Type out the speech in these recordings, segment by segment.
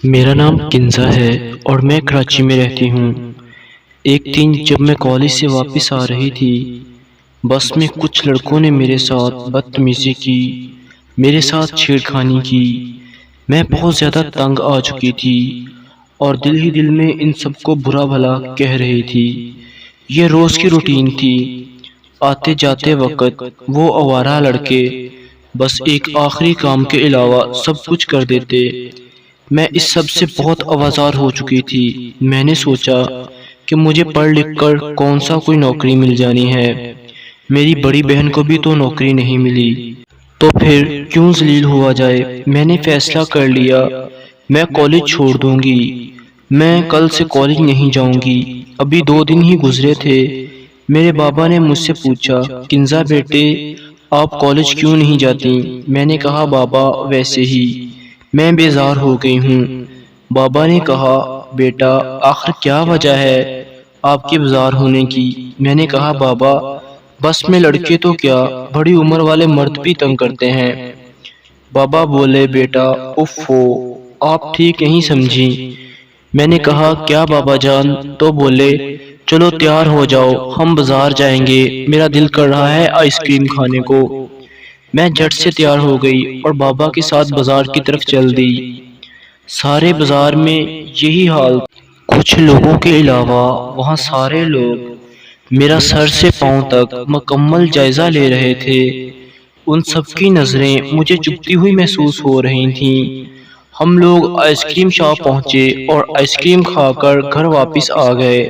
میرا نام کنزا ہے اور میں کراچی میں رہتی ہوں۔ ایک دن جب میں کالج سے واپس آ رہی تھی، بس میں کچھ لڑکوں نے میرے ساتھ بدتمیزی کی، میرے ساتھ چھیڑخانی کی۔ میں بہت زیادہ تنگ آ چکی تھی اور دل ہی دل میں ان سب کو برا بھلا کہہ رہی تھی۔ یہ روز کی روٹین تھی۔ آتے جاتے وقت وہ آوارہ لڑکے بس ایک آخری کام کے علاوہ سب کچھ کر دیتے۔ میں اس سب سے بہت آوازار ہو چکی تھی۔ میں نے سوچا کہ مجھے پڑھ لکھ کر کون سا کوئی نوکری مل جانی ہے، میری بڑی بہن کو بھی تو نوکری نہیں ملی، تو پھر کیوں ذلیل ہوا جائے۔ میں نے فیصلہ کر لیا، میں کالج چھوڑ دوں گی، میں کل سے کالج نہیں جاؤں گی۔ ابھی 2 دن ہی گزرے تھے، میرے بابا نے مجھ سے پوچھا، کنزا بیٹے آپ کالج کیوں نہیں جاتی؟ میں نے کہا بابا ویسے ہی، میں بیزار ہو گئی ہوں۔ بابا نے کہا بیٹا آخر کیا وجہ ہے آپ کے بیزار ہونے کی؟ میں نے کہا بابا بس میں لڑکے تو کیا، بڑی عمر والے مرد بھی تنگ کرتے ہیں۔ بابا بولے بیٹا اف ہو، آپ ٹھیک نہیں سمجھی۔ میں نے کہا کیا بابا جان؟ تو بولے چلو تیار ہو جاؤ، ہم بازار جائیں گے، میرا دل کر رہا ہے آئس کریم کھانے کو۔ میں جھٹ سے تیار ہو گئی اور بابا کے ساتھ بازار کی طرف چل دی۔ سارے بازار میں یہی حال، کچھ لوگوں کے علاوہ وہاں سارے لوگ میرا سر سے پاؤں تک مکمل جائزہ لے رہے تھے۔ ان سب کی نظریں مجھے چبھتی ہوئی محسوس ہو رہی تھیں۔ ہم لوگ آئس کریم شاپ پہنچے اور آئس کریم کھا کر گھر واپس آ گئے۔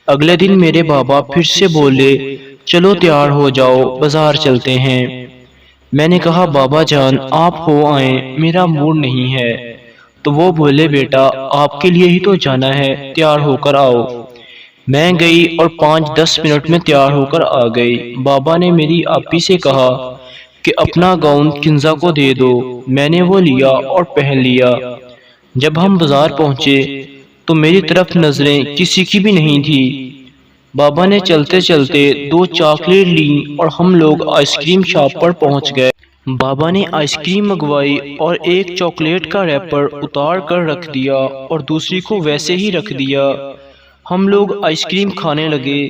اگلے دن میرے بابا پھر سے بولے چلو تیار ہو جاؤ، بازار چلتے ہیں۔ میں نے کہا بابا جان آپ ہو آئیں، میرا موڈ نہیں ہے۔ تو وہ بولے بیٹا آپ کے لیے ہی تو جانا ہے، تیار ہو کر آؤ۔ میں گئی اور 5-10 منٹ میں تیار ہو کر آ گئی۔ بابا نے میری آپی سے کہا کہ اپنا گاؤن کنزا کو دے دو۔ میں نے وہ لیا اور پہن لیا۔ جب ہم بازار پہنچے تو میری طرف نظریں کسی کی بھی نہیں تھی۔ بابا نے چلتے چلتے 2 چاکلیٹ لیں اور ہم لوگ آئس کریم شاپ پر پہنچ گئے۔ بابا نے آئس کریم منگوائی اور ایک چاکلیٹ کا ریپر اتار کر رکھ دیا اور دوسری کو ویسے ہی رکھ دیا۔ ہم لوگ آئس کریم کھانے لگے،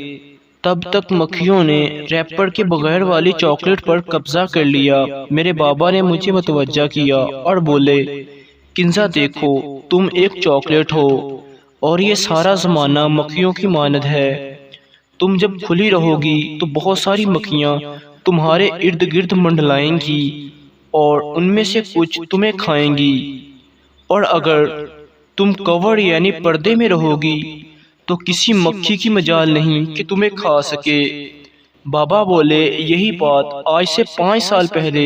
تب تک مکھیوں نے ریپر کے بغیر والی چاکلیٹ پر قبضہ کر لیا۔ میرے بابا نے مجھے متوجہ کیا اور بولے کنزا دیکھو تم ایک چاکلیٹ ہو اور یہ سارا زمانہ مکھیوں کی مانند ہے۔ تم جب کھلی رہو گی تو بہت ساری مکھیاں تمہارے ارد گرد منڈلائیں گی اور ان میں سے کچھ تمہیں کھائیں گی، اور اگر تم کور یعنی پردے میں رہو گی تو کسی مکھی کی مجال نہیں کہ تمہیں کھا سکے۔ بابا بولے یہی بات آج سے 5 سال پہلے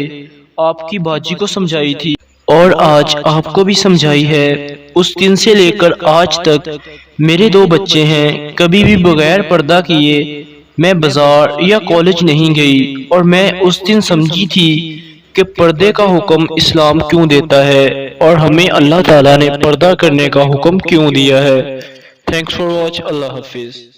آپ کی باجی کو سمجھائی تھی اور آج آپ کو بھی سمجھائی ہے۔ اس دن سے لے کر آج تک میرے 2 بچے ہیں، کبھی بھی بغیر پردہ کیے میں بازار یا کالج نہیں گئی، اور میں اس دن سمجھی تھی کہ پردے کا حکم اسلام کیوں دیتا ہے اور ہمیں اللہ تعالیٰ نے پردہ کرنے کا حکم کیوں دیا ہے۔ تھینکس فار واچ، اللہ حافظ۔